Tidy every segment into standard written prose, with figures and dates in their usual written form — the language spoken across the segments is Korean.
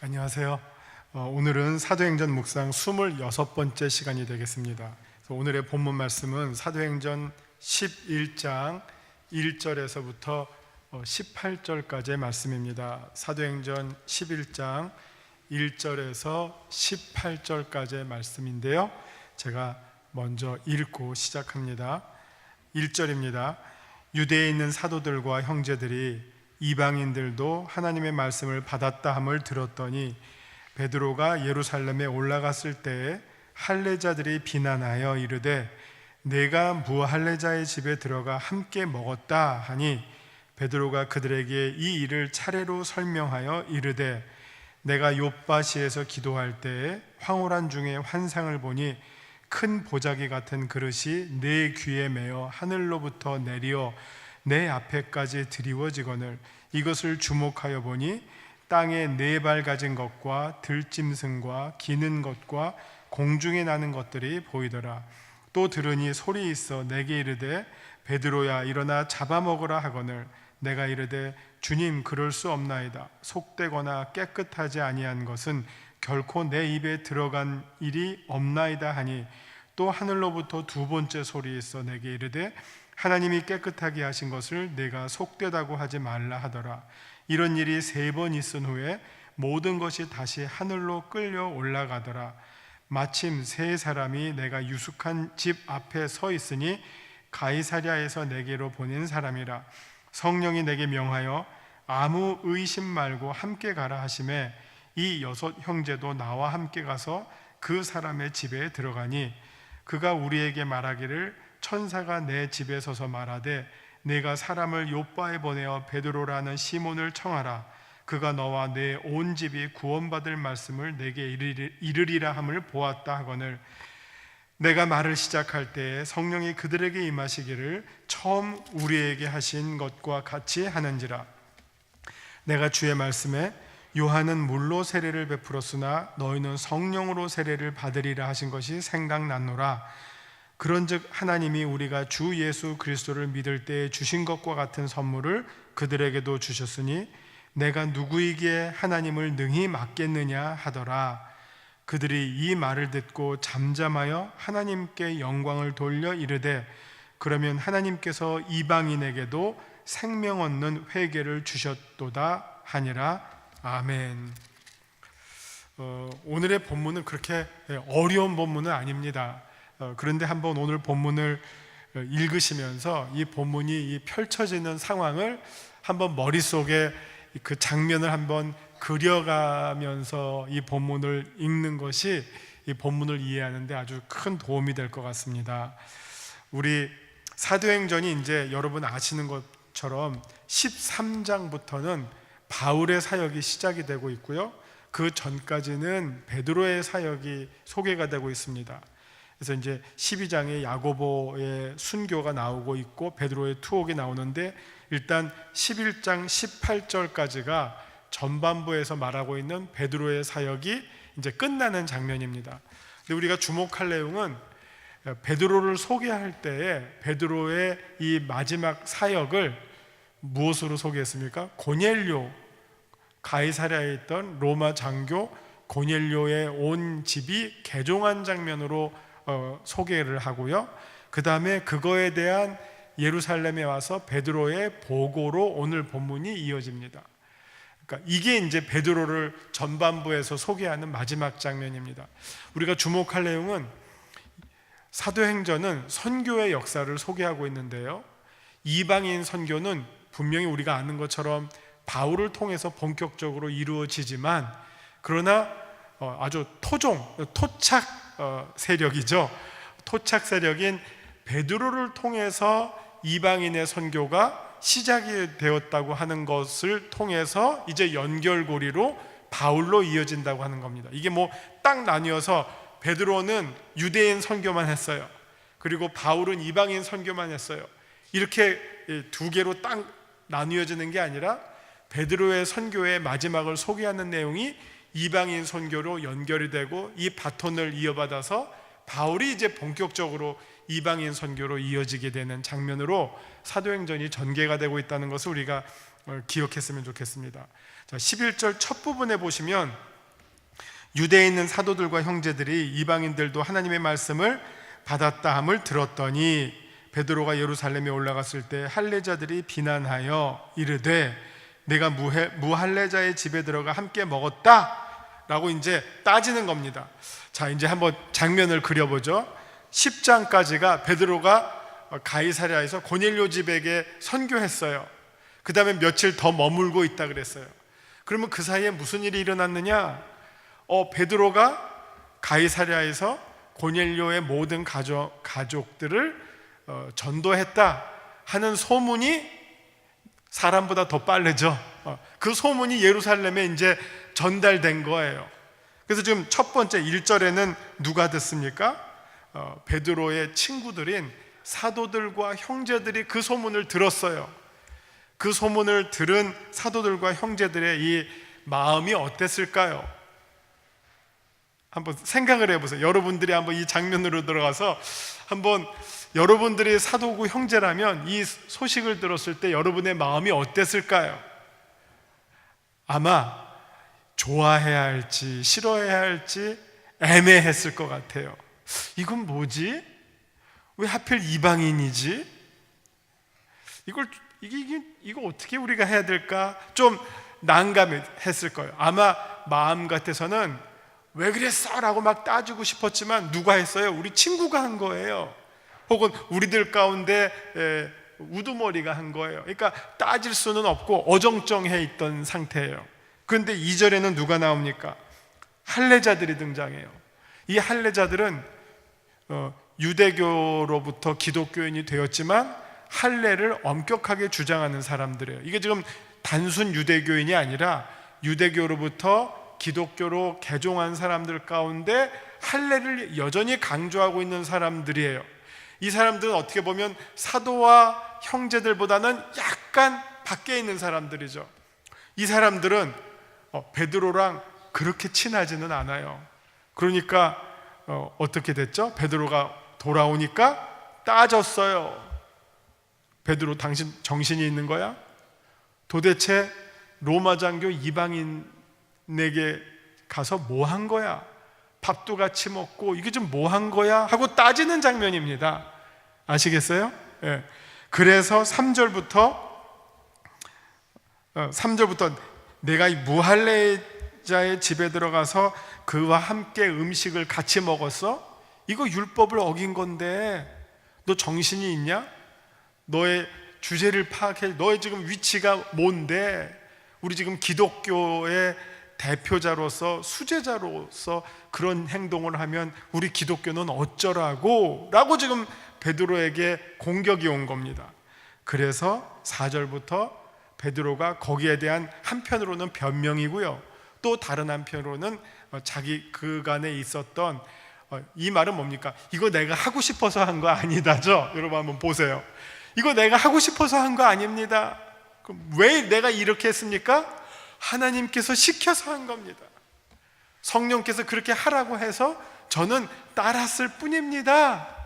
안녕하세요. 오늘은 사도행전 묵상 26번째 시간이 되겠습니다. 오늘의 본문 말씀은 사도행전 11장 1절에서부터 18절까지의 말씀입니다. 사도행전 11장 1절에서 18절까지의 말씀인데요, 제가 먼저 읽고 시작합니다. 1절입니다. 유대에 있는 사도들과 형제들이 이방인들도 하나님의 말씀을 받았다 함을 들었더니 베드로가 예루살렘에 올라갔을 때에 할례자들이 비난하여 이르되 내가 무할례자의 집에 들어가 함께 먹었다 하니 베드로가 그들에게 이 일을 차례로 설명하여 이르되 내가 욥바시에서 기도할 때에 황홀한 중에 환상을 보니 큰 보자기 같은 그릇이 내 귀에 매어 하늘로부터 내리어 내 앞에까지 드리워지거늘 이것을 주목하여 보니 땅에 4발 가진 것과 들짐승과 기는 것과 공중에 나는 것들이 보이더라. 또 들으니 소리 있어 내게 이르되 베드로야 일어나 잡아먹으라 하거늘 내가 이르되 주님 그럴 수 없나이다. 속되거나 깨끗하지 아니한 것은 결코 내 입에 들어간 일이 없나이다 하니 또 하늘로부터 2번째 소리 있어 내게 이르되 하나님이 깨끗하게 하신 것을 내가 속되다고 하지 말라 하더라. 이런 일이 3번 있은 후에 모든 것이 다시 하늘로 끌려 올라가더라. 마침 3사람이 내가 유숙한 집 앞에 서 있으니 가이사랴에서 내게로 보낸 사람이라. 성령이 내게 명하여 아무 의심 말고 함께 가라 하시매 이 6 형제도 나와 함께 가서 그 사람의 집에 들어가니 그가 우리에게 말하기를 천사가 내 집에 서서 말하되 내가 사람을 욥바에 보내어 베드로라는 시몬을 청하라. 그가 너와 내 온 집이 구원받을 말씀을 내게 이르리라 함을 보았다 하거늘 내가 말을 시작할 때에 성령이 그들에게 임하시기를 처음 우리에게 하신 것과 같이 하는지라. 내가 주의 말씀에 요한은 물로 세례를 베풀었으나 너희는 성령으로 세례를 받으리라 하신 것이 생각났노라. 그런즉 하나님이 우리가 주 예수 그리스도를 믿을 때에 주신 것과 같은 선물을 그들에게도 주셨으니 내가 누구에게 하나님을 능히 맡겠느냐 하더라. 그들이 이 말을 듣고 잠잠하여 하나님께 영광을 돌려 이르되 그러면 하나님께서 이방인에게도 생명 얻는 회개를 주셨도다 하니라. 아멘. 오늘의 본문은 그렇게 어려운 본문은 아닙니다. 그런데 한번 오늘 본문을 읽으시면서 이 본문이 이 펼쳐지는 상황을 한번 머릿속에 그 장면을 한번 그려가면서 이 본문을 읽는 것이 이 본문을 이해하는 데 아주 큰 도움이 될 것 같습니다. 우리 사도행전이 이제 여러분 아시는 것처럼 13장부터는 바울의 사역이 시작이 되고 있고요, 그 전까지는 베드로의 사역이 소개가 되고 있습니다. 그래서 이제 12장에 야고보의 순교가 나오고 있고 베드로의 투옥이 나오는데 일단 11장 18절까지가 전반부에서 말하고 있는 베드로의 사역이 이제 끝나는 장면입니다. 근데 우리가 주목할 내용은 베드로를 소개할 때에 베드로의 이 마지막 사역을 무엇으로 소개했습니까? 고넬료, 가이사랴에 있던 로마 장교 고넬료의 온 집이 개종한 장면으로 소개를 하고요, 그 다음에 그거에 대한 예루살렘에 와서 베드로의 보고로 오늘 본문이 이어집니다. 그러니까 이게 이제 베드로를 전반부에서 소개하는 마지막 장면입니다. 우리가 주목할 내용은 사도행전은 선교의 역사를 소개하고 있는데요, 이방인 선교는 분명히 우리가 아는 것처럼 바울을 통해서 본격적으로 이루어지지만 그러나 아주 토착 세력이죠. 토착 세력인 베드로를 통해서 이방인의 선교가 시작이 되었다고 하는 것을 통해서 이제 연결고리로 바울로 이어진다고 하는 겁니다. 이게 뭐 딱 나뉘어서 베드로는 유대인 선교만 했어요, 그리고 바울은 이방인 선교만 했어요, 이렇게 2개로 딱 나뉘어지는 게 아니라 베드로의 선교의 마지막을 소개하는 내용이 이방인 선교로 연결이 되고 이 바톤을 이어받아서 바울이 이제 본격적으로 이방인 선교로 이어지게 되는 장면으로 사도행전이 전개가 되고 있다는 것을 우리가 기억했으면 좋겠습니다. 자, 11절 첫 부분에 보시면 유대에 있는 사도들과 형제들이 이방인들도 하나님의 말씀을 받았다 함을 들었더니 베드로가 예루살렘에 올라갔을 때 할례자들이 비난하여 이르되 내가 무할례자의 집에 들어가 함께 먹었다 라고 이제 따지는 겁니다. 자, 이제 한번 장면을 그려보죠. 10장까지가 베드로가 가이사랴에서 고넬료 집에게 선교했어요. 그 다음에 며칠 더 머물고 있다 그랬어요. 그러면 그 사이에 무슨 일이 일어났느냐? 베드로가 가이사랴에서 고넬료의 모든 가족들을 전도했다 하는 소문이 사람보다 더 빠르죠. 그 소문이 예루살렘에 이제 전달된 거예요. 그래서 지금 첫 번째 1절에는 누가 듣습니까? 베드로의 친구들인 사도들과 형제들이 그 소문을 들었어요. 그 소문을 들은 사도들과 형제들의 이 마음이 어땠을까요? 한번 생각을 해보세요. 여러분들이 한번 이 장면으로 들어가서 한번 여러분들이 사도고 형제라면 이 소식을 들었을 때 여러분의 마음이 어땠을까요? 아마 좋아해야 할지 싫어해야 할지 애매했을 것 같아요. 이건 뭐지? 왜 하필 이방인이지? 이거 어떻게 우리가 해야 될까? 좀 난감했을 거예요. 아마 마음 같아서는 왜 그랬어? 라고 막 따지고 싶었지만 누가 했어요? 우리 친구가 한 거예요. 혹은 우리들 가운데 우두머리가 한 거예요. 그러니까 따질 수는 없고 어정쩡해 있던 상태예요. 그런데 2절에는 누가 나옵니까? 할례자들이 등장해요. 이 할례자들은 유대교로부터 기독교인이 되었지만 할례를 엄격하게 주장하는 사람들이에요. 이게 지금 단순 유대교인이 아니라 유대교로부터 기독교로 개종한 사람들 가운데 할례를 여전히 강조하고 있는 사람들이에요. 이 사람들은 어떻게 보면 사도와 형제들보다는 약간 밖에 있는 사람들이죠. 이 사람들은 베드로랑 그렇게 친하지는 않아요. 그러니까 어떻게 됐죠? 베드로가 돌아오니까 따졌어요. 베드로, 당신 정신이 있는 거야? 도대체 로마 장교 이방인에게 가서 뭐 한 거야? 밥도 같이 먹고 이게 좀 뭐 한 거야? 하고 따지는 장면입니다. 아시겠어요? 예. 그래서 3절부터 내가 이 무할례자의 집에 들어가서 그와 함께 음식을 같이 먹었어? 이거 율법을 어긴 건데 너 정신이 있냐? 너의 주제를 파악해. 너의 지금 위치가 뭔데? 우리 지금 기독교의 대표자로서 수제자로서 그런 행동을 하면 우리 기독교는 어쩌라고? 라고 지금 베드로에게 공격이 온 겁니다. 그래서 4절부터 베드로가 거기에 대한 한편으로는 변명이고요, 또 다른 한편으로는 자기 그간에 있었던 이 말은 뭡니까? 이거 내가 하고 싶어서 한 거 아니다죠? 여러분 한번 보세요. 이거 내가 하고 싶어서 한 거 아닙니다. 그럼 왜 내가 이렇게 했습니까? 하나님께서 시켜서 한 겁니다. 성령께서 그렇게 하라고 해서 저는 따랐을 뿐입니다.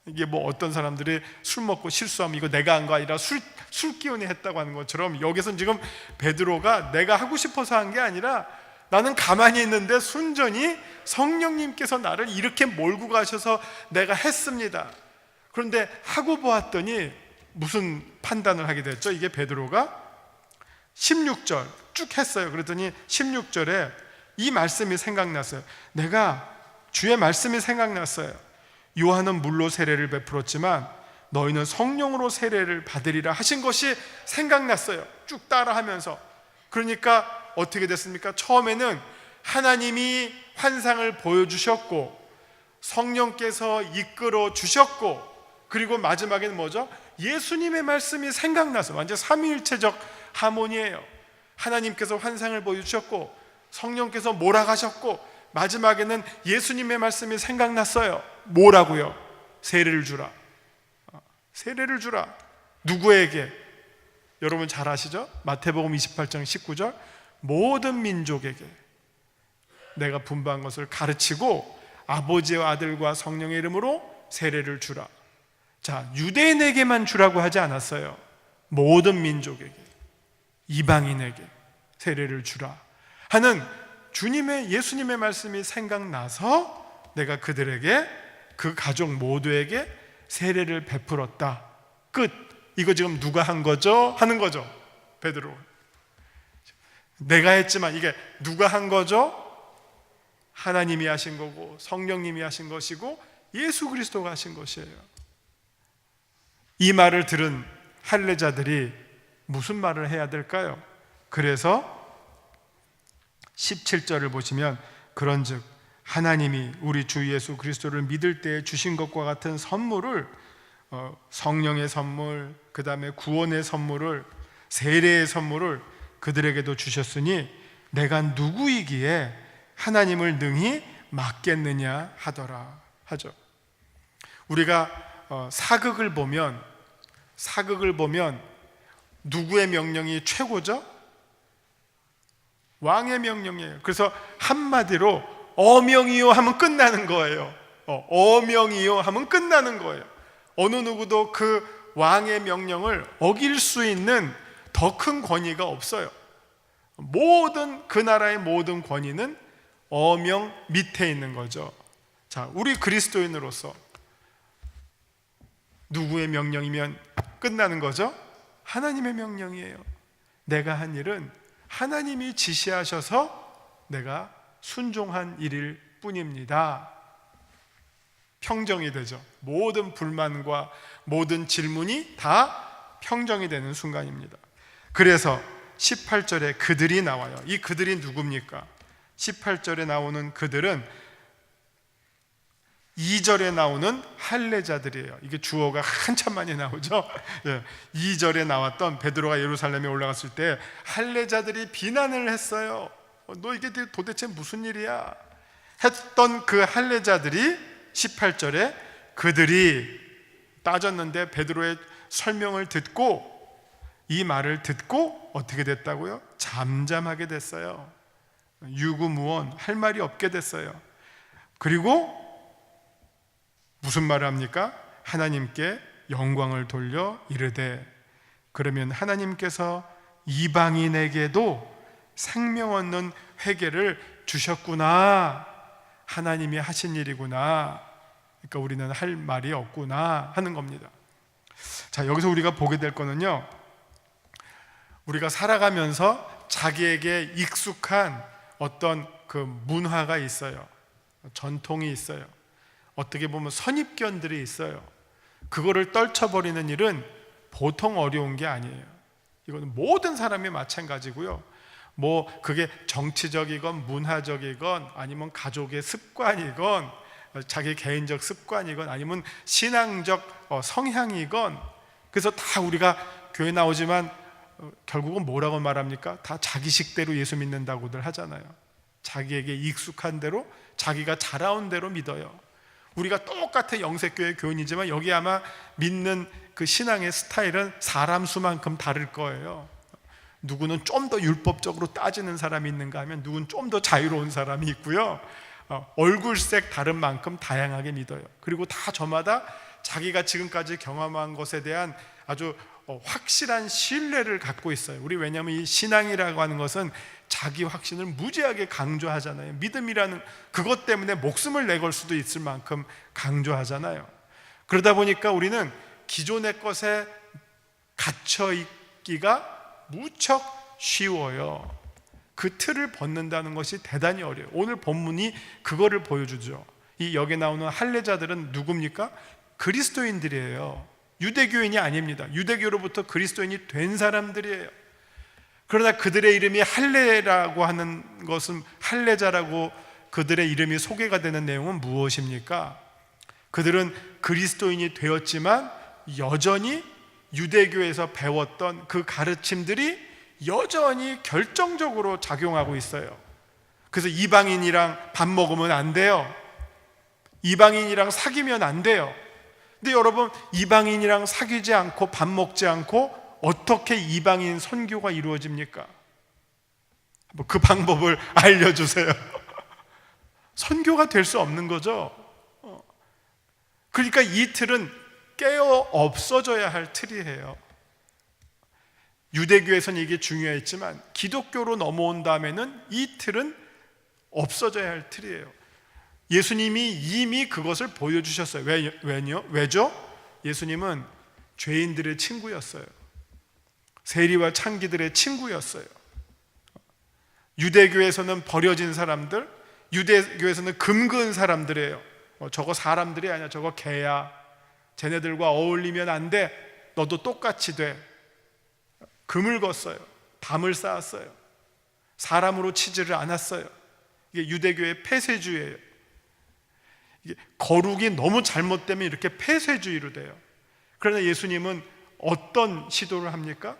이게 뭐 어떤 사람들이 술 먹고 실수하면 이거 내가 한 거 아니라 술 기운이 했다고 하는 것처럼 여기서는 지금 베드로가 내가 하고 싶어서 한 게 아니라 나는 가만히 있는데 순전히 성령님께서 나를 이렇게 몰고 가셔서 내가 했습니다. 그런데 하고 보았더니 무슨 판단을 하게 됐죠? 이게 베드로가 16절 쭉 했어요. 그랬더니 16절에 이 말씀이 생각났어요. 내가 주의 말씀이 생각났어요. 요한은 물로 세례를 베풀었지만 너희는 성령으로 세례를 받으리라 하신 것이 생각났어요. 쭉 따라하면서. 그러니까 어떻게 됐습니까? 처음에는 하나님이 환상을 보여주셨고 성령께서 이끌어 주셨고, 그리고 마지막에는 뭐죠? 예수님의 말씀이 생각나서 완전 삼위일체적 하모니예요. 하나님께서 환상을 보여주셨고 성령께서 몰아가셨고 마지막에는 예수님의 말씀이 생각났어요. 뭐라고요? 세례를 주라. 세례를 주라. 누구에게? 여러분 잘 아시죠? 마태복음 28장 19절 모든 민족에게 내가 분부한 것을 가르치고 아버지와 아들과 성령의 이름으로 세례를 주라. 자, 유대인에게만 주라고 하지 않았어요. 모든 민족에게, 이방인에게 세례를 주라 하는 예수님의 말씀이 생각나서 내가 그들에게, 그 가족 모두에게 세례를 베풀었다. 끝. 이거 지금 누가 한 거죠? 하는 거죠. 베드로. 내가 했지만 이게 누가 한 거죠? 하나님이 하신 거고 성령님이 하신 것이고 예수 그리스도가 하신 것이에요. 이 말을 들은 할례자들이 무슨 말을 해야 될까요? 그래서 17절을 보시면, 그런즉 하나님이 우리 주 예수 그리스도를 믿을 때에 주신 것과 같은 선물을, 성령의 선물, 그 다음에 구원의 선물을, 세례의 선물을 그들에게도 주셨으니 내가 누구이기에 하나님을 능히 막겠느냐 하더라 하죠. 우리가 사극을 보면 누구의 명령이 최고죠? 왕의 명령이에요. 그래서 한마디로 어명이요 하면 끝나는 거예요. 어명이요 하면 끝나는 거예요. 어느 누구도 그 왕의 명령을 어길 수 있는 더 큰 권위가 없어요. 그 나라의 모든 권위는 어명 밑에 있는 거죠. 자, 우리 그리스도인으로서 누구의 명령이면 끝나는 거죠? 하나님의 명령이에요. 내가 한 일은 하나님이 지시하셔서 내가 순종한 일일 뿐입니다. 평정이 되죠. 모든 불만과 모든 질문이 다 평정이 되는 순간입니다. 그래서 18절에 그들이 나와요. 이 그들이 누굽니까? 18절에 나오는 그들은 2절에 나오는 할례자들이에요. 이게 주어가 한참 많이 나오죠. 2절에 나왔던 베드로가 예루살렘에 올라갔을 때 할례자들이 비난을 했어요. 너 이게 도대체 무슨 일이야? 했던 그 할례자들이 18절에 그들이 따졌는데 베드로의 설명을 듣고, 이 말을 듣고 어떻게 됐다고요? 잠잠하게 됐어요. 유구무원, 할 말이 없게 됐어요. 그리고 무슨 말을 합니까? 하나님께 영광을 돌려 이르되, 그러면 하나님께서 이방인에게도 생명 얻는 회개를 주셨구나, 하나님이 하신 일이구나, 그러니까 우리는 할 말이 없구나 하는 겁니다. 자, 여기서 우리가 보게 될 거는요, 우리가 살아가면서 자기에게 익숙한 어떤 그 문화가 있어요. 전통이 있어요. 어떻게 보면 선입견들이 있어요. 그거를 떨쳐버리는 일은 보통 어려운 게 아니에요. 이거는 모든 사람이 마찬가지고요. 그게 정치적이건 문화적이건 아니면 가족의 습관이건 자기 개인적 습관이건 아니면 신앙적 성향이건, 그래서 다 우리가 교회 나오지만 결국은 뭐라고 말합니까? 다 자기식대로 예수 믿는다고들 하잖아요. 자기에게 익숙한 대로, 자기가 자라온 대로 믿어요. 우리가 똑같은 영색교회 교인이지만 여기 아마 믿는 그 신앙의 스타일은 사람 수만큼 다를 거예요. 누구는 좀 더 율법적으로 따지는 사람이 있는가 하면 누구는 좀 더 자유로운 사람이 있고요. 얼굴색 다른 만큼 다양하게 믿어요. 그리고 다 저마다 자기가 지금까지 경험한 것에 대한 아주 확실한 신뢰를 갖고 있어요. 왜냐하면 이 신앙이라고 하는 것은 자기 확신을 무지하게 강조하잖아요. 믿음이라는 그것 때문에 목숨을 내걸 수도 있을 만큼 강조하잖아요. 그러다 보니까 우리는 기존의 것에 갇혀 있기가 무척 쉬워요. 그 틀을 벗는다는 것이 대단히 어려워요. 오늘 본문이 그거를 보여주죠. 이 여기 나오는 할례자들은 누굽니까? 그리스도인들이에요. 유대교인이 아닙니다. 유대교로부터 그리스도인이 된 사람들이에요. 그러나 그들의 이름이 할례라고 하는 것은, 할례자라고 그들의 이름이 소개가 되는 내용은 무엇입니까? 그들은 그리스도인이 되었지만 여전히 유대교에서 배웠던 그 가르침들이 여전히 결정적으로 작용하고 있어요. 그래서 이방인이랑 밥 먹으면 안 돼요. 이방인이랑 사귀면 안 돼요. 근데 여러분, 이방인이랑 사귀지 않고 밥 먹지 않고 어떻게 이방인 선교가 이루어집니까? 그 방법을 알려주세요. 선교가 될 수 없는 거죠. 그러니까 이 틀은 깨어 없어져야 할 틀이에요. 유대교에서는 이게 중요했지만 기독교로 넘어온 다음에는 이 틀은 없어져야 할 틀이에요. 예수님이 이미 그것을 보여주셨어요. 왜죠? 예수님은 죄인들의 친구였어요. 세리와 창기들의 친구였어요. 유대교에서는 버려진 사람들, 유대교에서는 금그은 사람들이에요. 저거 사람들이 아니야, 저거 개야, 쟤네들과 어울리면 안 돼, 너도 똑같이 돼. 금을 걷어요. 담을 쌓았어요. 사람으로 치지를 않았어요. 이게 유대교의 폐쇄주의예요. 이게 거룩이 너무 잘못되면 이렇게 폐쇄주의로 돼요. 그러나 예수님은 어떤 시도를 합니까?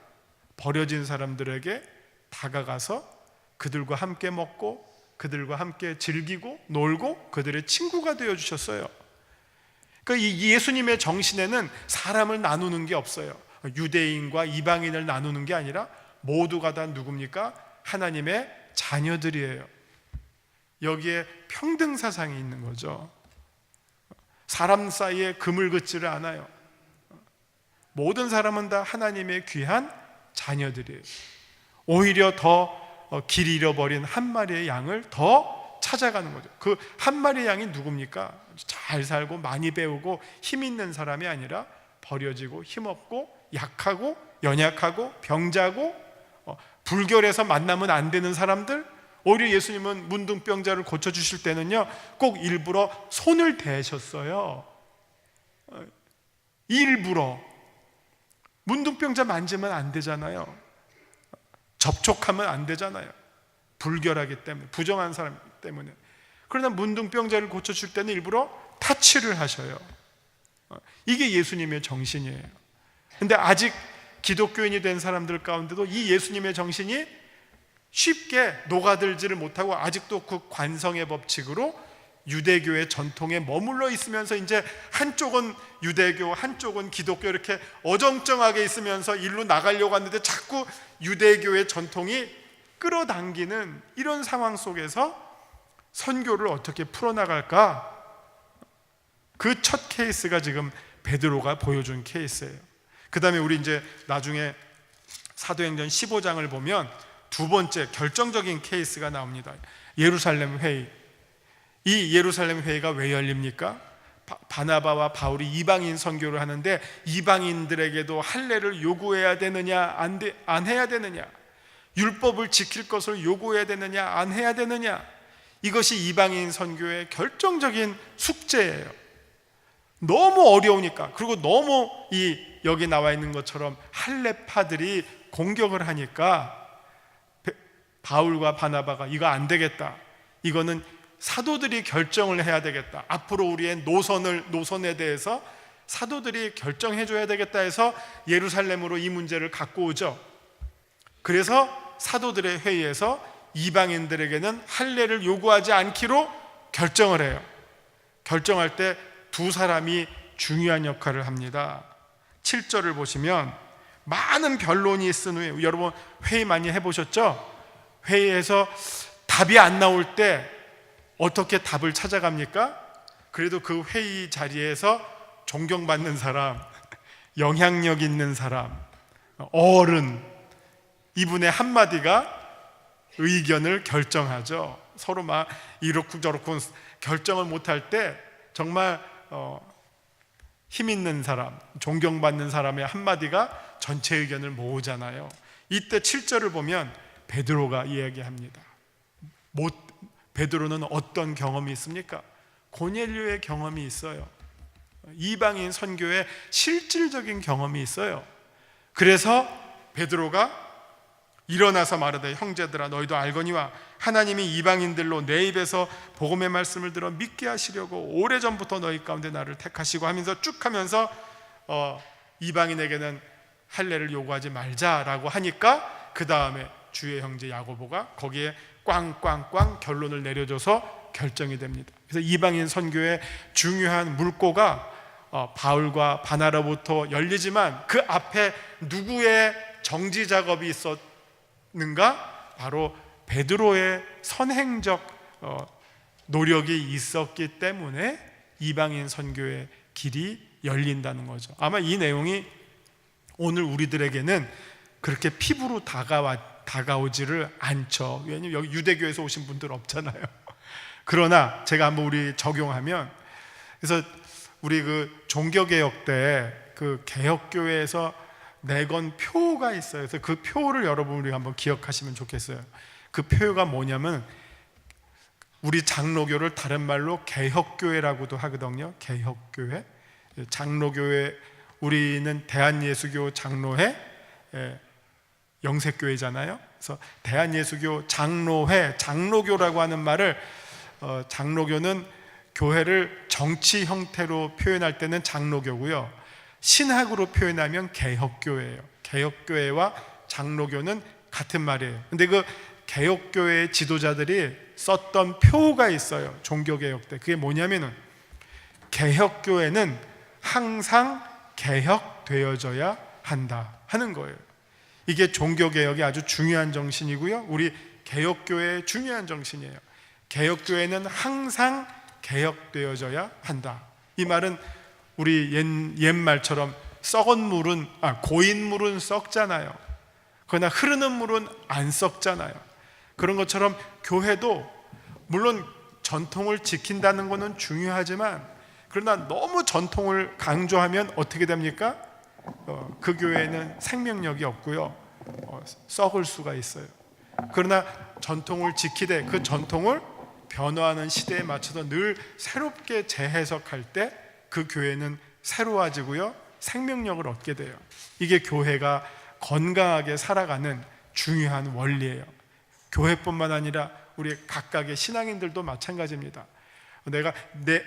버려진 사람들에게 다가가서 그들과 함께 먹고 그들과 함께 즐기고 놀고 그들의 친구가 되어주셨어요. 그러니까 이 예수님의 정신에는 사람을 나누는 게 없어요. 유대인과 이방인을 나누는 게 아니라 모두가 다 누굽니까? 하나님의 자녀들이에요. 여기에 평등 사상이 있는 거죠. 사람 사이에 금을 긋지를 않아요. 모든 사람은 다 하나님의 귀한 자녀들이에요. 오히려 더 길 잃어버린 한 마리의 양을 더 찾아가는 거죠. 그 한 마리의 양이 누굽니까? 잘 살고 많이 배우고 힘 있는 사람이 아니라 버려지고 힘없고 약하고 연약하고 병자고 불결해서 만나면 안 되는 사람들. 오히려 예수님은 문둥병자를 고쳐주실 때는요 꼭 일부러 손을 대셨어요. 일부러. 문둥병자 만지면 안 되잖아요. 접촉하면 안 되잖아요. 불결하기 때문에, 부정한 사람 때문에. 그러나 문둥병자를 고쳐줄 때는 일부러 타치를 하셔요. 이게 예수님의 정신이에요. 근데 아직 기독교인이 된 사람들 가운데도 이 예수님의 정신이 쉽게 녹아들지를 못하고 아직도 그 관성의 법칙으로 유대교의 전통에 머물러 있으면서 이제 한쪽은 유대교, 한쪽은 기독교 이렇게 어정쩡하게 있으면서 일로 나가려고 하는데 자꾸 유대교의 전통이 끌어당기는 이런 상황 속에서 선교를 어떻게 풀어나갈까? 그 첫 케이스가 지금 베드로가 보여준 케이스예요. 그 다음에 우리 이제 나중에 사도행전 15장을 보면 두 번째 결정적인 케이스가 나옵니다. 예루살렘 회의. 이 예루살렘 회의가 왜 열립니까? 바나바와 바울이 이방인 선교를 하는데 이방인들에게도 할례를 요구해야 되느냐 안 해야 되느냐, 율법을 지킬 것을 요구해야 되느냐 안 해야 되느냐, 이것이 이방인 선교의 결정적인 숙제예요. 너무 어려우니까. 그리고 너무 여기 나와 있는 것처럼 할례파들이 공격을 하니까 바울과 바나바가 이거 안 되겠다, 이거는 사도들이 결정을 해야 되겠다, 앞으로 우리의 노선에 대해서 사도들이 결정해 줘야 되겠다 해서 예루살렘으로 이 문제를 갖고 오죠. 그래서 사도들의 회의에서 이방인들에게는 할례를 요구하지 않기로 결정을 해요. 결정할 때 두 사람이 중요한 역할을 합니다. 7절을 보시면 많은 변론이 있은 후에, 여러분 회의 많이 해보셨죠? 회의에서 답이 안 나올 때 어떻게 답을 찾아갑니까? 그래도 그 회의 자리에서 존경받는 사람, 영향력 있는 사람, 어른, 이분의 한마디가 의견을 결정하죠. 서로 막 이렇고 저렇고 결정을 못할 때 정말 힘 있는 사람, 존경받는 사람의 한마디가 전체 의견을 모으잖아요. 이때 7절을 보면 베드로가 이야기합니다. 베드로는 어떤 경험이 있습니까? 고넬료의 경험이 있어요. 이방인 선교의 실질적인 경험이 있어요. 그래서 베드로가 일어나서 말하되, 형제들아 너희도 알거니와 하나님이 이방인들로 내 입에서 복음의 말씀을 들어 믿게 하시려고 오래전부터 너희 가운데 나를 택하시고 하면서 쭉 하면서 이방인에게는 할례를 요구하지 말자라고 하니까 그 다음에 주의 형제 야고보가 거기에 꽝꽝꽝 결론을 내려줘서 결정이 됩니다. 그래서 이방인 선교의 중요한 물꼬가 바울과 바나바로부터 열리지만 그 앞에 누구의 정지 작업이 있었는가? 바로 베드로의 선행적 노력이 있었기 때문에 이방인 선교의 길이 열린다는 거죠. 아마 이 내용이 오늘 우리들에게는 그렇게 피부로 다가오지를 않죠. 왜냐하면 여기 유대교에서 오신 분들 없잖아요. 그러나 제가 한번 우리 적용하면, 그래서 우리 그 종교개혁 때 그 개혁교회에서 내건 표가 있어요. 그래서 그 표를 여러분이 한번 기억하시면 좋겠어요. 그 표가 뭐냐면, 우리 장로교를 다른 말로 개혁교회라고도 하거든요. 개혁교회, 장로교회, 우리는 대한예수교 장로회, 영색교회잖아요. 그래서 대한예수교 장로회, 장로교라고 하는 말을, 장로교는 교회를 정치 형태로 표현할 때는 장로교고요, 신학으로 표현하면 개혁교회예요. 개혁교회와 장로교는 같은 말이에요. 근데 그 개혁교회의 지도자들이 썼던 표가 있어요. 종교개혁 때. 그게 뭐냐면은, 개혁교회는 항상 개혁되어져야 한다 하는 거예요. 이게 종교개혁의 아주 중요한 정신이고요, 우리 개혁교회의 중요한 정신이에요. 개혁교회는 항상 개혁되어져야 한다. 이 말은 우리 옛말처럼 썩은 물은, 고인 물은 썩잖아요. 그러나 흐르는 물은 안 썩잖아요. 그런 것처럼 교회도 물론 전통을 지킨다는 것은 중요하지만, 그러나 너무 전통을 강조하면 어떻게 됩니까? 그 교회는 생명력이 없고요, 썩을 수가 있어요. 그러나 전통을 지키되 그 전통을 변화하는 시대에 맞춰서 늘 새롭게 재해석할 때 그 교회는 새로워지고요, 생명력을 얻게 돼요. 이게 교회가 건강하게 살아가는 중요한 원리예요. 교회뿐만 아니라 우리 각각의 신앙인들도 마찬가지입니다.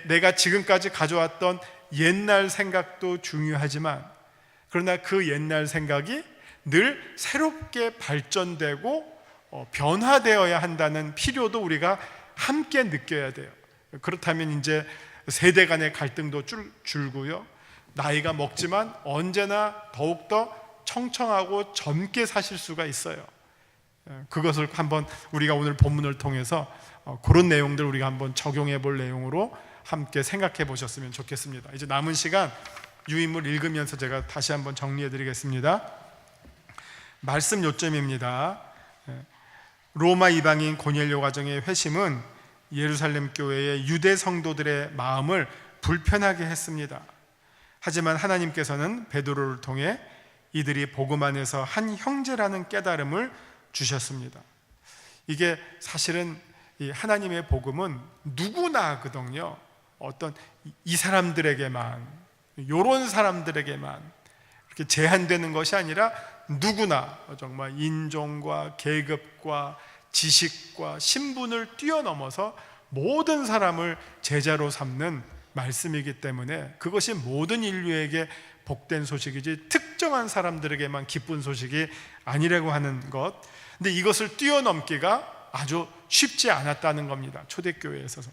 내가 지금까지 가져왔던 옛날 생각도 중요하지만, 그러나 그 옛날 생각이 늘 새롭게 발전되고 변화되어야 한다는 필요도 우리가 함께 느껴야 돼요. 그렇다면 이제 세대 간의 갈등도 줄고요, 나이가 먹지만 언제나 더욱더 청청하고 젊게 사실 수가 있어요. 그것을 한번 우리가 오늘 본문을 통해서 그런 내용들 우리가 한번 적용해 볼 내용으로 함께 생각해 보셨으면 좋겠습니다. 이제 남은 시간 유인물 읽으면서 제가 다시 한번 정리해 드리겠습니다. 말씀 요점입니다. 로마 이방인 고넬료 가정의 회심은 예루살렘 교회의 유대 성도들의 마음을 불편하게 했습니다. 하지만 하나님께서는 베드로를 통해 이들이 복음 안에서 한 형제라는 깨달음을 주셨습니다. 이게 사실은 이 하나님의 복음은 누구나 하거든요. 어떤 이 사람들에게만, 요런 사람들에게만 이렇게 제한되는 것이 아니라 누구나, 정말 인종과 계급과 지식과 신분을 뛰어넘어서 모든 사람을 제자로 삼는 말씀이기 때문에 그것이 모든 인류에게 복된 소식이지 특정한 사람들에게만 기쁜 소식이 아니라고 하는 것. 근데 이것을 뛰어넘기가 아주 쉽지 않았다는 겁니다. 초대교회에 있어서.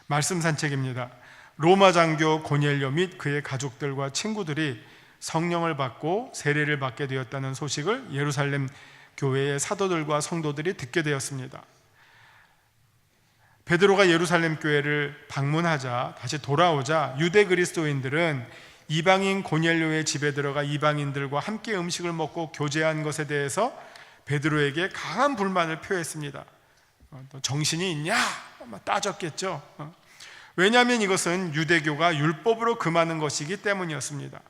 말씀 산책입니다. 로마 장교 고넬료 및 그의 가족들과 친구들이 성령을 받고 세례를 받게 되었다는 소식을 예루살렘 교회의 사도들과 성도들이 듣게 되었습니다. 베드로가 예루살렘 교회를 방문하자, 다시 돌아오자 유대 그리스도인들은 이방인 고넬료의 집에 들어가 이방인들과 함께 음식을 먹고 교제한 것에 대해서 베드로에게 강한 불만을 표했습니다. 정신이 있냐? 따졌겠죠. 왜냐하면 이것은 유대교가 율법으로 금하는 것이기 때문이었습니다.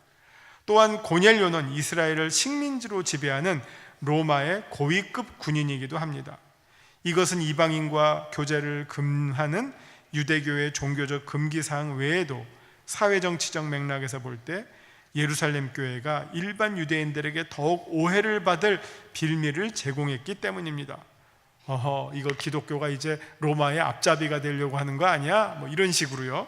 또한 고넬료는 이스라엘을 식민지로 지배하는 로마의 고위급 군인이기도 합니다. 이것은 이방인과 교제를 금하는 유대교의 종교적 금기사항 외에도 사회정치적 맥락에서 볼 때 예루살렘 교회가 일반 유대인들에게 더욱 오해를 받을 빌미를 제공했기 때문입니다. 이거 기독교가 이제 로마의 앞잡이가 되려고 하는 거 아니야? 이런 식으로요.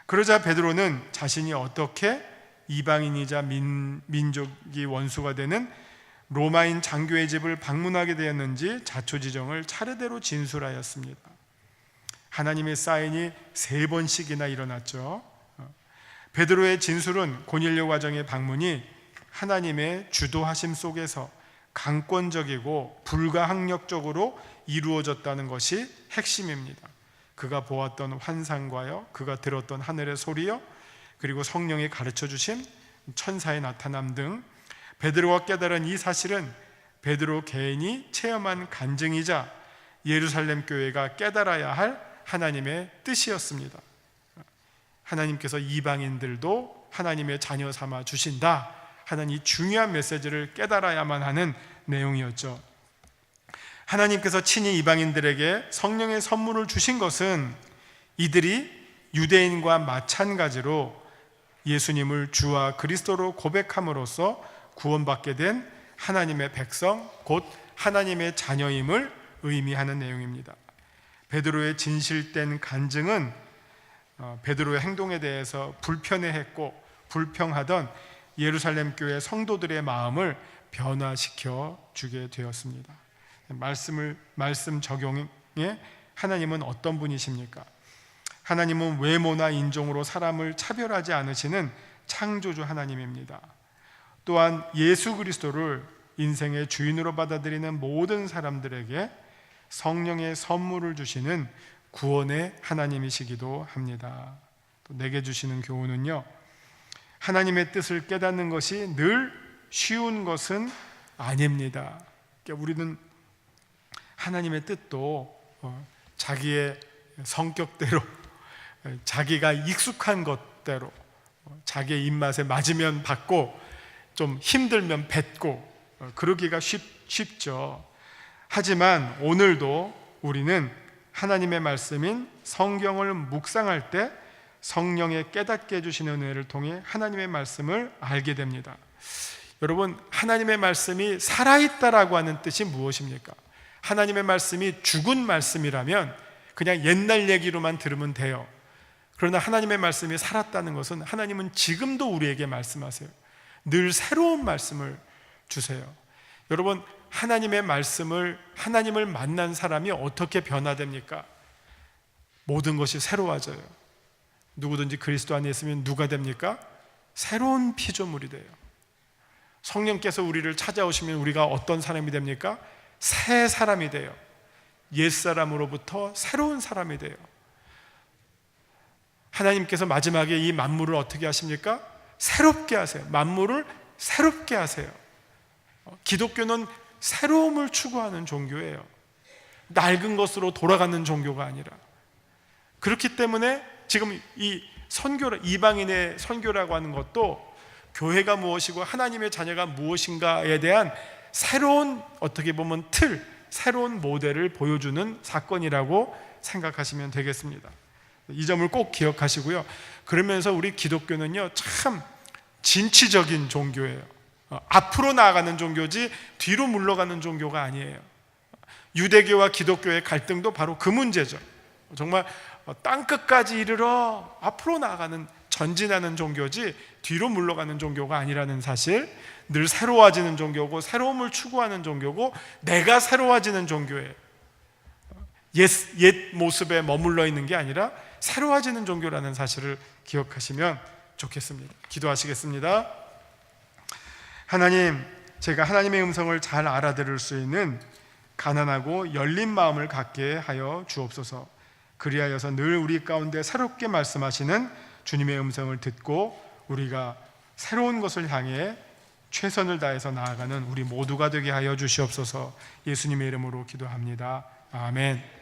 그러자 베드로는 자신이 어떻게 이방인이자 민족이 원수가 되는 로마인 장교의 집을 방문하게 되었는지 자초지종을 차례대로 진술하였습니다. 하나님의 사인이 3번씩이나 일어났죠. 베드로의 진술은 고넬료 가정의 방문이 하나님의 주도하심 속에서 강권적이고 불가항력적으로 이루어졌다는 것이 핵심입니다. 그가 보았던 환상과요, 그가 들었던 하늘의 소리요, 그리고 성령이 가르쳐 주심, 천사의 나타남 등 베드로가 깨달은 이 사실은 베드로 개인이 체험한 간증이자 예루살렘 교회가 깨달아야 할 하나님의 뜻이었습니다. 하나님께서 이방인들도 하나님의 자녀 삼아 주신다 하는 이 중요한 메시지를 깨달아야만 하는 내용이었죠. 하나님께서 친히 이방인들에게 성령의 선물을 주신 것은 이들이 유대인과 마찬가지로 예수님을 주와 그리스도로 고백함으로써 구원받게 된 하나님의 백성, 곧 하나님의 자녀임을 의미하는 내용입니다. 베드로의 진실된 간증은 베드로의 행동에 대해서 불편해했고 불평하던 예루살렘 교회 성도들의 마음을 변화시켜 주게 되었습니다. 말씀 적용에 하나님은 어떤 분이십니까? 하나님은 외모나 인종으로 사람을 차별하지 않으시는 창조주 하나님입니다. 또한 예수 그리스도를 인생의 주인으로 받아들이는 모든 사람들에게 성령의 선물을 주시는 구원의 하나님이시기도 합니다. 또 내게 주시는 교훈은요, 하나님의 뜻을 깨닫는 것이 늘 쉬운 것은 아닙니다. 그러니까 우리는 하나님의 뜻도 자기의 성격대로, 자기가 익숙한 것대로, 자기의 입맛에 맞으면 받고 좀 힘들면 뱉고 그러기가 쉽죠. 하지만 오늘도 우리는 하나님의 말씀인 성경을 묵상할 때 성령의 깨닫게 해주시는 은혜를 통해 하나님의 말씀을 알게 됩니다. 여러분, 하나님의 말씀이 살아있다라고 하는 뜻이 무엇입니까? 하나님의 말씀이 죽은 말씀이라면 그냥 옛날 얘기로만 들으면 돼요. 그러나 하나님의 말씀이 살았다는 것은 하나님은 지금도 우리에게 말씀하세요. 늘 새로운 말씀을 주세요. 여러분, 하나님의 말씀을, 하나님을 만난 사람이 어떻게 변화됩니까? 모든 것이 새로워져요. 누구든지 그리스도 안에 있으면 누가 됩니까? 새로운 피조물이 돼요. 성령께서 우리를 찾아오시면 우리가 어떤 사람이 됩니까? 새 사람이 돼요. 옛사람으로부터 새로운 사람이 돼요. 하나님께서 마지막에 이 만물을 어떻게 하십니까? 새롭게 하세요. 만물을 새롭게 하세요. 기독교는 새로움을 추구하는 종교예요. 낡은 것으로 돌아가는 종교가 아니라. 그렇기 때문에 지금 이 이방인의 선교라고 하는 것도 교회가 무엇이고 하나님의 자녀가 무엇인가에 대한 새로운, 어떻게 보면 새로운 모델을 보여주는 사건이라고 생각하시면 되겠습니다. 이 점을 꼭 기억하시고요. 그러면서 우리 기독교는요, 참 진취적인 종교예요. 앞으로 나아가는 종교지 뒤로 물러가는 종교가 아니에요. 유대교와 기독교의 갈등도 바로 그 문제죠. 정말 땅끝까지 이르러 앞으로 나아가는, 전진하는 종교지 뒤로 물러가는 종교가 아니라는 사실, 늘 새로워지는 종교고 새로움을 추구하는 종교고 내가 새로워지는 종교예요. 옛 모습에 머물러 있는 게 아니라 새로워지는 종교라는 사실을 기억하시면 좋겠습니다. 기도하시겠습니다. 하나님, 제가 하나님의 음성을 잘 알아들을 수 있는 가난하고 열린 마음을 갖게 하여 주옵소서. 그리하여서 늘 우리 가운데 새롭게 말씀하시는 주님의 음성을 듣고 우리가 새로운 것을 향해 최선을 다해서 나아가는 우리 모두가 되게 하여 주시옵소서. 예수님의 이름으로 기도합니다. 아멘.